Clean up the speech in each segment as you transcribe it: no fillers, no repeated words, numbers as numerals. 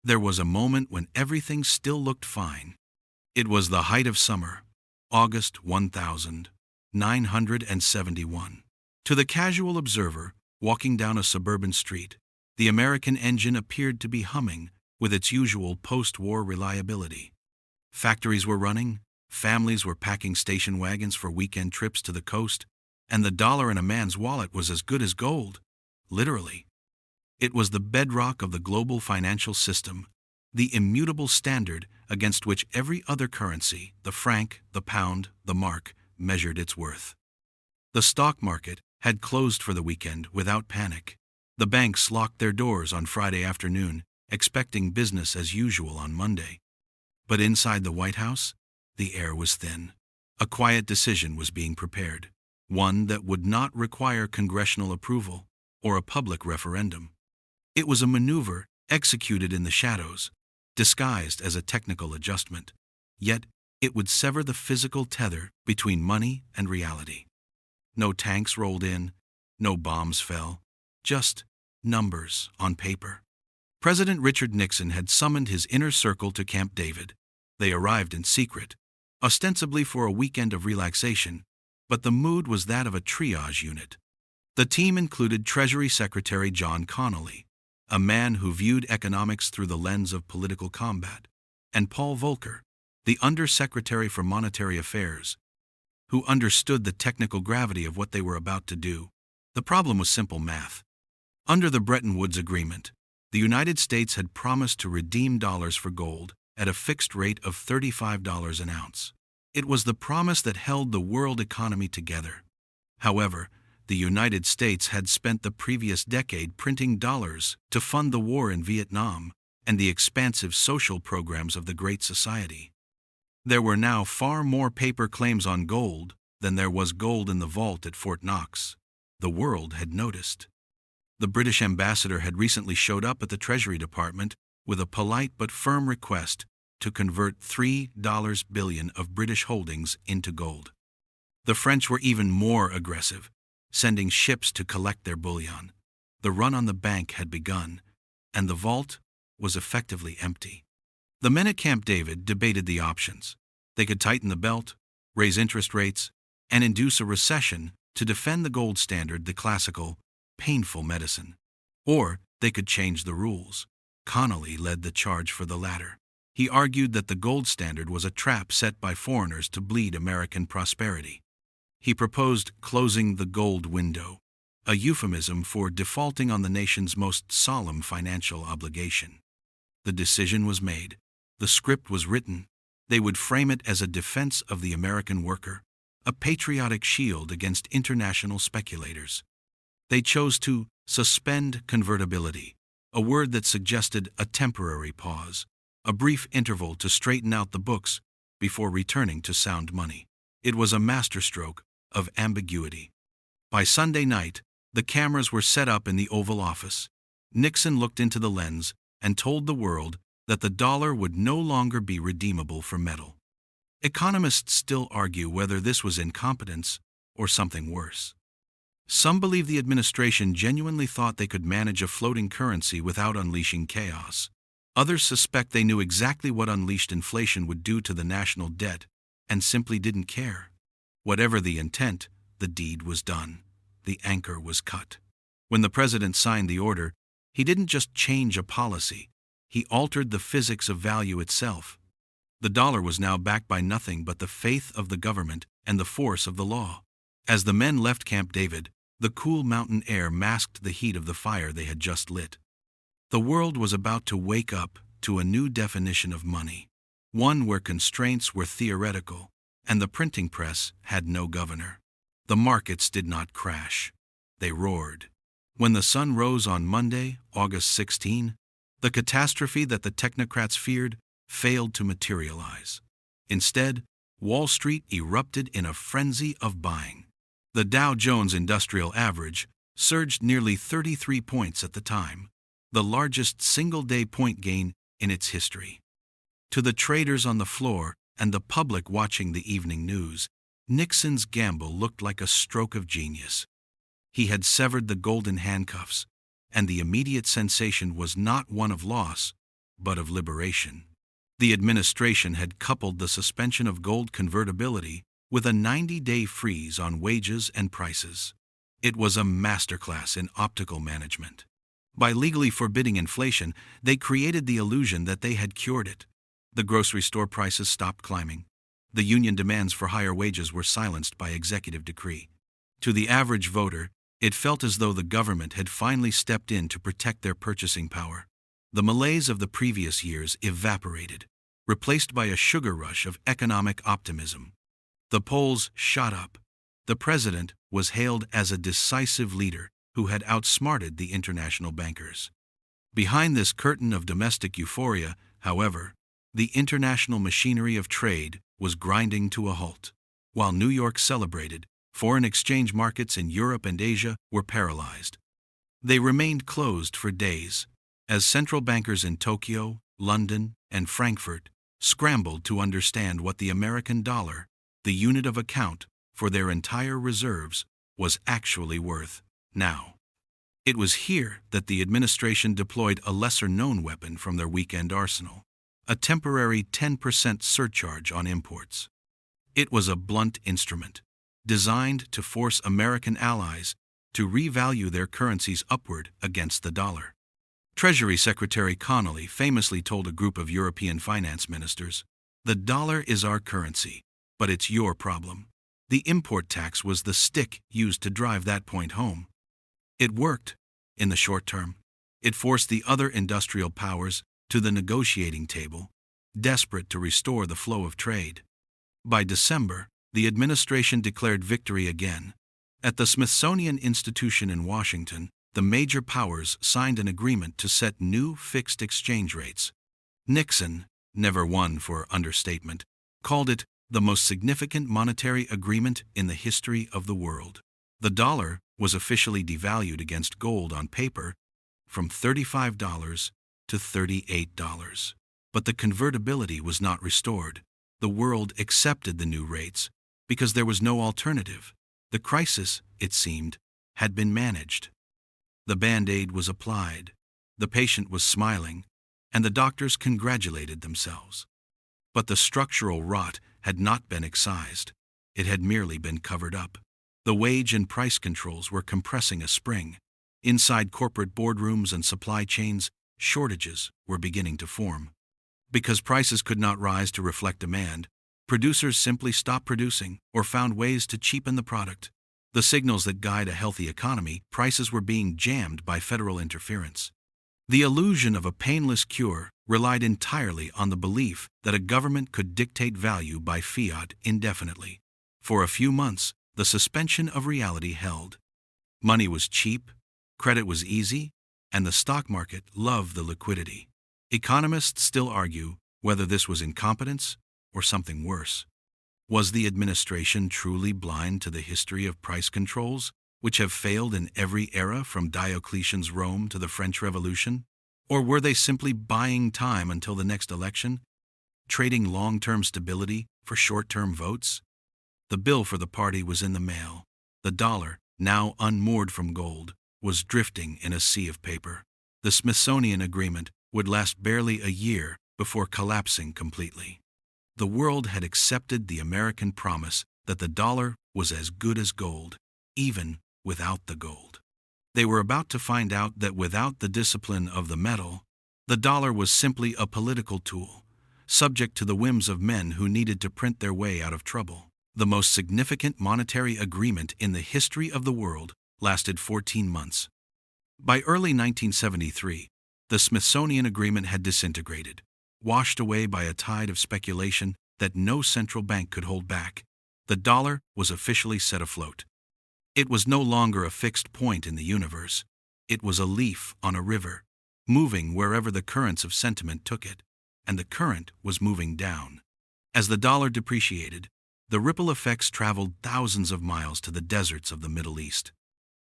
there was a moment when everything still looked fine. It was the height of summer, August 1971. To the casual observer, walking down a suburban street, the American engine appeared to be humming with its usual post-war reliability. Factories were running, families were packing station wagons for weekend trips to the coast, and the dollar in a man's wallet was as good as gold, literally. It was the bedrock of the global financial system, the immutable standard against which every other currency, the franc, the pound, the mark, measured its worth. The stock market had closed for the weekend without panic. The banks locked their doors on Friday afternoon, expecting business as usual on Monday. But inside the White House, the air was thin. A quiet decision was being prepared, one that would not require congressional approval or a public referendum. It was a maneuver executed in the shadows, disguised as a technical adjustment, yet it would sever the physical tether between money and reality. No tanks rolled in, no bombs fell, just numbers on paper. President Richard Nixon had summoned his inner circle to Camp David. They arrived in secret, ostensibly for a weekend of relaxation, but the mood was that of a triage unit. The team included Treasury Secretary John Connally, a man who viewed economics through the lens of political combat, and Paul Volcker, the Undersecretary for Monetary Affairs, who understood the technical gravity of what they were about to do. The problem was simple math. Under the Bretton Woods Agreement, the United States had promised to redeem dollars for gold at a fixed rate of $35 an ounce. It was the promise that held the world economy together. However, the United States had spent the previous decade printing dollars to fund the war in Vietnam and the expansive social programs of the Great Society. There were now far more paper claims on gold than there was gold in the vault at Fort Knox. The world had noticed. The British ambassador had recently showed up at the Treasury Department with a polite but firm request to convert $3 billion of British holdings into gold. The French were even more aggressive, sending ships to collect their bullion. The run on the bank had begun, and the vault was effectively empty. The men at Camp David debated the options. They could tighten the belt, raise interest rates, and induce a recession to defend the gold standard, the classical, painful medicine. Or they could change the rules. Connally led the charge for the latter. He argued that the gold standard was a trap set by foreigners to bleed American prosperity. He proposed closing the gold window, a euphemism for defaulting on the nation's most solemn financial obligation. The decision was made. The script was written. They would frame it as a defense of the American worker, a patriotic shield against international speculators. They chose to suspend convertibility, a word that suggested a temporary pause, a brief interval to straighten out the books before returning to sound money. It was a masterstroke of ambiguity. By Sunday night, the cameras were set up in the Oval Office. Nixon looked into the lens and told the world that the dollar would no longer be redeemable for metal. Economists still argue whether this was incompetence or something worse. Some believe the administration genuinely thought they could manage a floating currency without unleashing chaos. Others suspect they knew exactly what unleashed inflation would do to the national debt and simply didn't care. Whatever the intent, the deed was done. The anchor was cut. When the president signed the order, he didn't just change a policy. He altered the physics of value itself. The dollar was now backed by nothing but the faith of the government and the force of the law. As the men left Camp David, the cool mountain air masked the heat of the fire they had just lit. The world was about to wake up to a new definition of money, one where constraints were theoretical and the printing press had no governor. The markets did not crash. They roared. When the sun rose on Monday, August 16, the catastrophe that the technocrats feared failed to materialize. Instead, Wall Street erupted in a frenzy of buying. The Dow Jones Industrial Average surged nearly 33 points at the time, the largest single-day point gain in its history. To the traders on the floor and the public watching the evening news, Nixon's gamble looked like a stroke of genius. He had severed the golden handcuffs, and the immediate sensation was not one of loss, but of liberation. The administration had coupled the suspension of gold convertibility with a 90-day freeze on wages and prices. It was a masterclass in optical management. By legally forbidding inflation, they created the illusion that they had cured it. The grocery store prices stopped climbing. The union demands for higher wages were silenced by executive decree. To the average voter, it felt as though the government had finally stepped in to protect their purchasing power. The malaise of the previous years evaporated, replaced by a sugar rush of economic optimism. The polls shot up. The president was hailed as a decisive leader who had outsmarted the international bankers. Behind this curtain of domestic euphoria, however, the international machinery of trade was grinding to a halt. While New York celebrated, foreign exchange markets in Europe and Asia were paralyzed. They remained closed for days, as central bankers in Tokyo, London, and Frankfurt scrambled to understand what the American dollar, the unit of account for their entire reserves, was actually worth now. It was here that the administration deployed a lesser-known weapon from their weekend arsenal, a temporary 10% surcharge on imports. It was a blunt instrument, designed to force American allies to revalue their currencies upward against the dollar. Treasury Secretary Connolly famously told a group of European finance ministers, "The dollar is our currency, but it's your problem." The import tax was the stick used to drive that point home. It worked, in the short term. It forced the other industrial powers to the negotiating table, desperate to restore the flow of trade. By December, the administration declared victory again. At the Smithsonian Institution in Washington, the major powers signed an agreement to set new fixed exchange rates. Nixon, never one for understatement, called it the most significant monetary agreement in the history of the world. The dollar was officially devalued against gold on paper from $35 to $38. But the convertibility was not restored. The world accepted the new rates because there was no alternative. The crisis, it seemed, had been managed. The Band-Aid was applied, the patient was smiling, and the doctors congratulated themselves. But the structural rot had not been excised. It had merely been covered up. The wage and price controls were compressing a spring. Inside corporate boardrooms and supply chains, shortages were beginning to form. Because prices could not rise to reflect demand, producers simply stopped producing or found ways to cheapen the product. The signals that guide a healthy economy, prices were being jammed by federal interference. The illusion of a painless cure relied entirely on the belief that a government could dictate value by fiat indefinitely. For a few months, the suspension of reality held. Money was cheap, credit was easy, and the stock market loved the liquidity. Economists still argue whether this was incompetence or something worse. Was the administration truly blind to the history of price controls, which have failed in every era from Diocletian's Rome to the French Revolution? Or were they simply buying time until the next election, trading long-term stability for short-term votes? The bill for the party was in the mail. The dollar, now unmoored from gold, was drifting in a sea of paper. The Smithsonian agreement would last barely a year before collapsing completely. The world had accepted the American promise that the dollar was as good as gold, even without the gold. They were about to find out that without the discipline of the metal, the dollar was simply a political tool, subject to the whims of men who needed to print their way out of trouble. The most significant monetary agreement in the history of the world lasted 14 months. By early 1973, the Smithsonian Agreement had disintegrated, washed away by a tide of speculation that no central bank could hold back. The dollar was officially set afloat. It was no longer a fixed point in the universe. It was a leaf on a river, moving wherever the currents of sentiment took it, and the current was moving down. As the dollar depreciated, the ripple effects traveled thousands of miles to the deserts of the Middle East.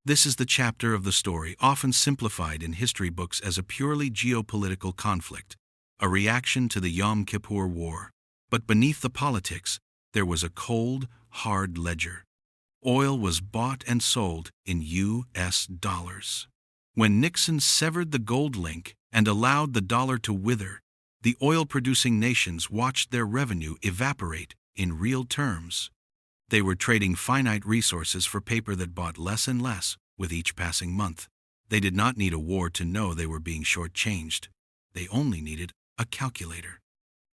This is the chapter of the story often simplified in history books as a purely geopolitical conflict, a reaction to the Yom Kippur War. But beneath the politics, there was a cold, hard ledger. Oil was bought and sold in U.S. dollars. When Nixon severed the gold link and allowed the dollar to wither. The oil-producing nations watched their revenue evaporate in real terms. They were trading finite resources for paper that bought less and less with each passing month. They did not need a war to know they were being shortchanged. They only needed a calculator.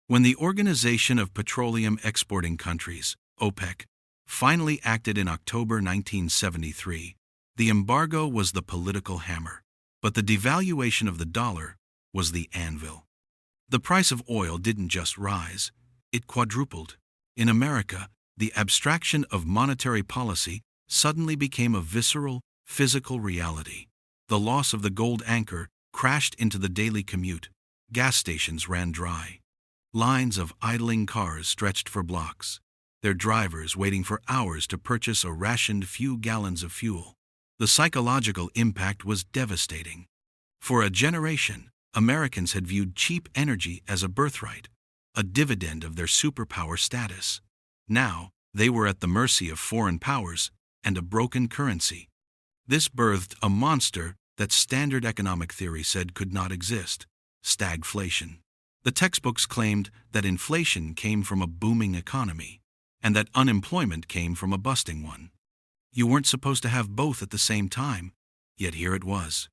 When the Organization of Petroleum Exporting Countries, OPEC, finally acted in October 1973, the embargo was the political hammer, but the devaluation of the dollar was the anvil. The price of oil didn't just rise, it quadrupled. In America, the abstraction of monetary policy suddenly became a visceral, physical reality. The loss of the gold anchor crashed into the daily commute. Gas stations ran dry. Lines of idling cars stretched for blocks, their drivers waiting for hours to purchase a rationed few gallons of fuel. The psychological impact was devastating. For a generation, Americans had viewed cheap energy as a birthright, a dividend of their superpower status. Now, they were at the mercy of foreign powers and a broken currency. This birthed a monster that standard economic theory said could not exist: stagflation. The textbooks claimed that inflation came from a booming economy, and that unemployment came from a busting one. You weren't supposed to have both at the same time, yet here it was.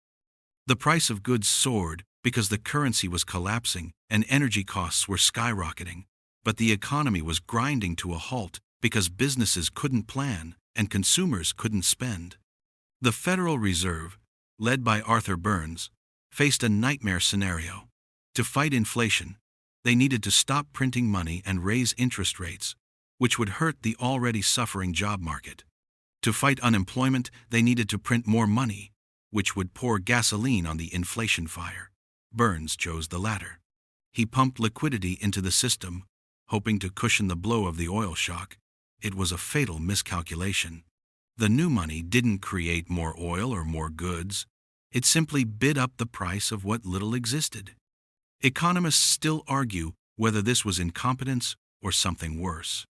The price of goods soared because the currency was collapsing and energy costs were skyrocketing, but the economy was grinding to a halt because businesses couldn't plan and consumers couldn't spend. The Federal Reserve, led by Arthur Burns, faced a nightmare scenario. To fight inflation, they needed to stop printing money and raise interest rates, which would hurt the already suffering job market. To fight unemployment, they needed to print more money, which would pour gasoline on the inflation fire. Burns chose the latter. He pumped liquidity into the system, hoping to cushion the blow of the oil shock. It was a fatal miscalculation. The new money didn't create more oil or more goods. It simply bid up the price of what little existed. Economists still argue whether this was incompetence or something worse.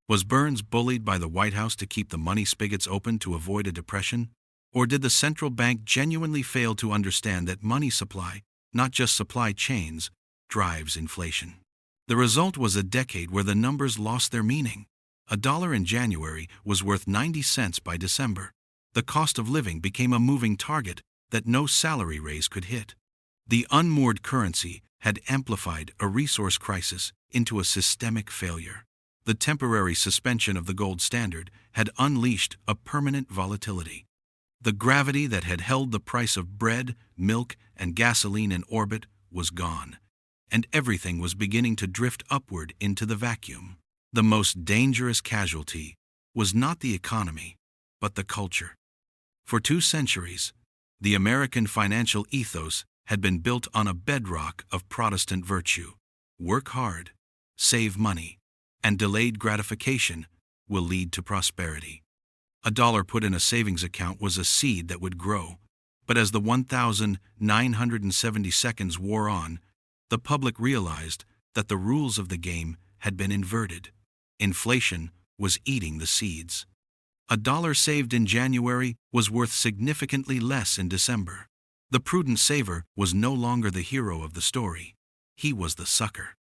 Was Burns bullied by the White House to keep the money spigots open to avoid a depression? Or did the central bank genuinely fail to understand that money supply, not just supply chains, drives inflation? The result was a decade where the numbers lost their meaning. $1 in January was worth 90 cents by December. The cost of living became a moving target that no salary raise could hit. The unmoored currency had amplified a resource crisis into a systemic failure. The temporary suspension of the gold standard had unleashed a permanent volatility. The gravity that had held the price of bread, milk, and gasoline in orbit was gone, and everything was beginning to drift upward into the vacuum. The most dangerous casualty was not the economy, but the culture. For 2 centuries, the American financial ethos had been built on a bedrock of Protestant virtue. Work hard, save money, and delayed gratification will lead to prosperity. $1 put in a savings account was a seed that would grow, but as the 1,970 seconds wore on, the public realized that the rules of the game had been inverted. Inflation was eating the seeds. $1 saved in January was worth significantly less in December. The prudent saver was no longer the hero of the story. He was the sucker.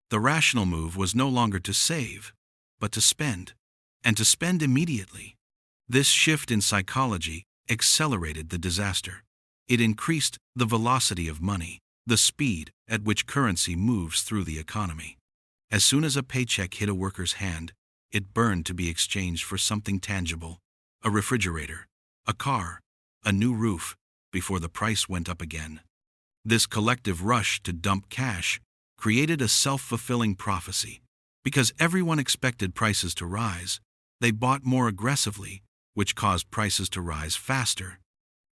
The rational move was no longer to save, but to spend, and to spend immediately. This shift in psychology accelerated the disaster. It increased the velocity of money, the speed at which currency moves through the economy. As soon as a paycheck hit a worker's hand, it burned to be exchanged for something tangible: a refrigerator, a car, a new roof, before the price went up again. This collective rush to dump cash created a self-fulfilling prophecy. Because everyone expected prices to rise, they bought more aggressively, which caused prices to rise faster.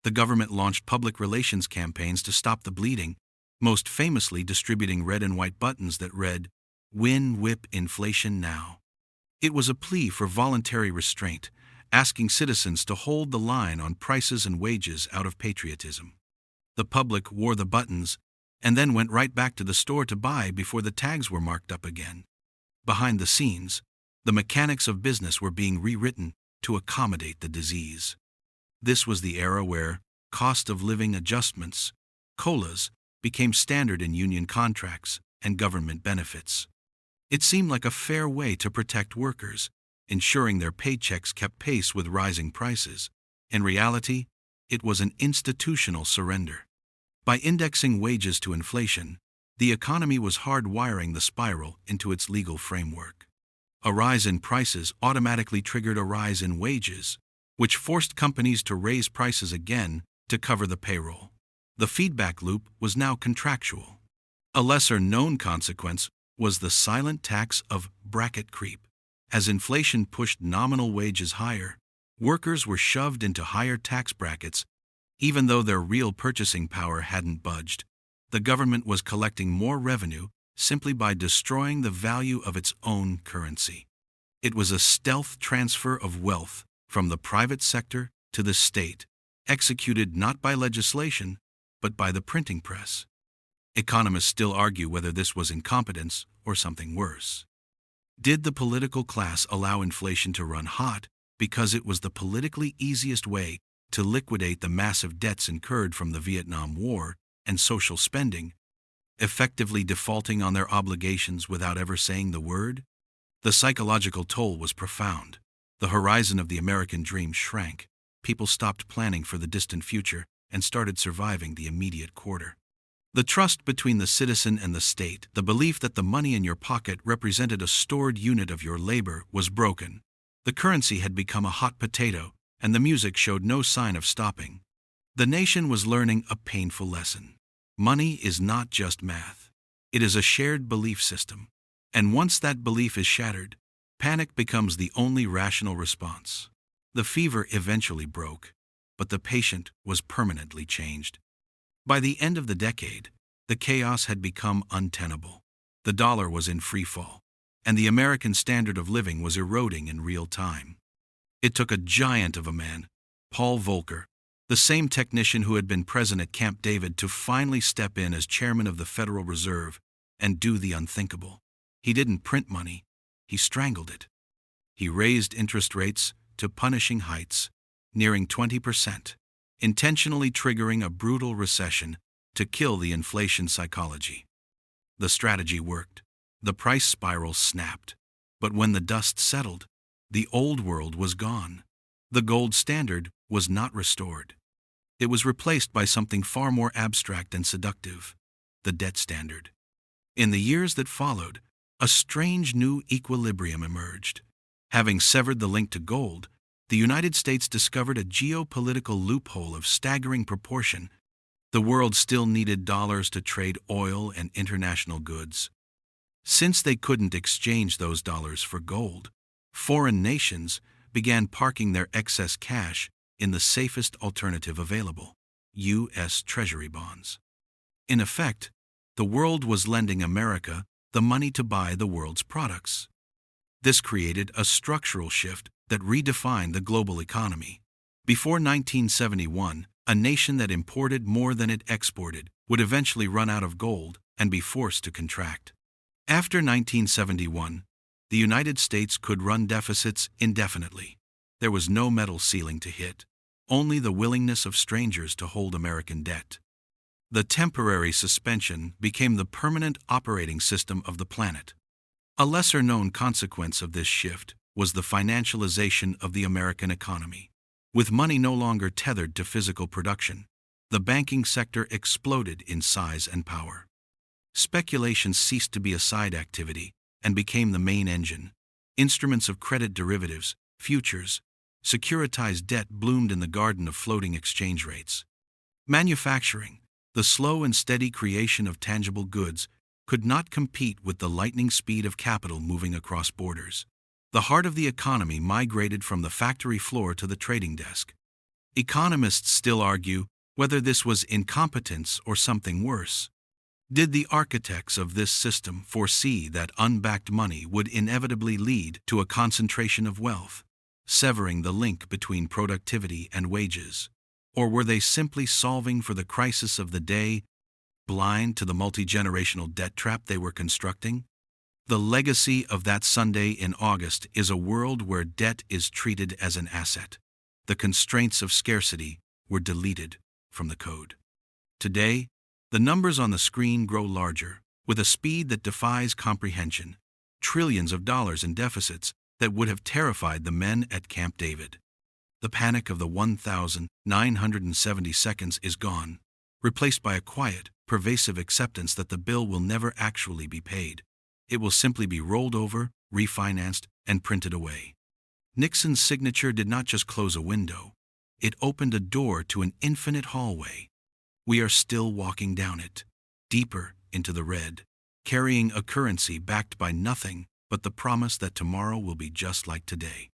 The government launched public relations campaigns to stop the bleeding, most famously distributing red and white buttons that read, "Win, whip inflation now." It was a plea for voluntary restraint, asking citizens to hold the line on prices and wages out of patriotism. The public wore the buttons and then went right back to the store to buy before the tags were marked up again. Behind the scenes, the mechanics of business were being rewritten to accommodate the disease. This was the era where cost of living adjustments, COLAs, became standard in union contracts and government benefits. It seemed like a fair way to protect workers, ensuring their paychecks kept pace with rising prices. In reality, it was an institutional surrender. By indexing wages to inflation, the economy was hardwiring the spiral into its legal framework. A rise in prices automatically triggered a rise in wages, which forced companies to raise prices again to cover the payroll. The feedback loop was now contractual. A lesser-known consequence was the silent tax of bracket creep. As inflation pushed nominal wages higher, workers were shoved into higher tax brackets, even though their real purchasing power hadn't budged. The government was collecting more revenue simply by destroying the value of its own currency. It was a stealth transfer of wealth from the private sector to the state, executed not by legislation, but by the printing press. Economists still argue whether this was incompetence or something worse. Did the political class allow inflation to run hot because it was the politically easiest way to liquidate the massive debts incurred from the Vietnam War and social spending, effectively defaulting on their obligations without ever saying the word? The psychological toll was profound. The horizon of the American dream shrank. People stopped planning for the distant future and started surviving the immediate quarter. The trust between the citizen and the state, the belief that the money in your pocket represented a stored unit of your labor, was broken. The currency had become a hot potato, and the music showed no sign of stopping. The nation was learning a painful lesson. Money is not just math. It is a shared belief system. And once that belief is shattered, panic becomes the only rational response. The fever eventually broke, but the patient was permanently changed. By the end of the decade, the chaos had become untenable. The dollar was in free fall, and the American standard of living was eroding in real time. It took a giant of a man, Paul Volcker, the same technician who had been present at Camp David, to finally step in as chairman of the Federal Reserve and do the unthinkable. He didn't print money, he strangled it. He raised interest rates to punishing heights, nearing 20%, intentionally triggering a brutal recession to kill the inflation psychology. The strategy worked. The price spiral snapped. But when the dust settled, the old world was gone. The gold standard was not restored. It was replaced by something far more abstract and seductive: the debt standard. In the years that followed, a strange new equilibrium emerged. Having severed the link to gold, the United States discovered a geopolitical loophole of staggering proportion. The world still needed dollars to trade oil and international goods. Since they couldn't exchange those dollars for gold, foreign nations began parking their excess cash in the safest alternative available: U.S. Treasury bonds. In effect, the world was lending America the money to buy the world's products. This created a structural shift that redefined the global economy. Before 1971, a nation that imported more than it exported would eventually run out of gold and be forced to contract. After 1971, the United States could run deficits indefinitely. There was no metal ceiling to hit, only the willingness of strangers to hold American debt. The temporary suspension became the permanent operating system of the planet. A lesser-known consequence of this shift was the financialization of the American economy. With money no longer tethered to physical production, the banking sector exploded in size and power. Speculation ceased to be a side activity and became the main engine. Instruments of credit, derivatives, futures, securitized debt bloomed in the garden of floating exchange rates. Manufacturing, the slow and steady creation of tangible goods, could not compete with the lightning speed of capital moving across borders. The heart of the economy migrated from the factory floor to the trading desk. Economists still argue whether this was incompetence or something worse. Did the architects of this system foresee that unbacked money would inevitably lead to a concentration of wealth, severing the link between productivity and wages? Or were they simply solving for the crisis of the day, blind to the multi-generational debt trap they were constructing? The legacy of that Sunday in August is a world where debt is treated as an asset. The constraints of scarcity were deleted from the code. Today, The numbers on the screen grow larger, with a speed that defies comprehension. Trillions of dollars in deficits that would have terrified the men at Camp David. The panic of the 1,970 seconds is gone, replaced by a quiet, pervasive acceptance that the bill will never actually be paid. It will simply be rolled over, refinanced, and printed away. Nixon's signature did not just close a window. It opened a door to an infinite hallway. We are still walking down it, deeper into the red, carrying a currency backed by nothing but the promise that tomorrow will be just like today.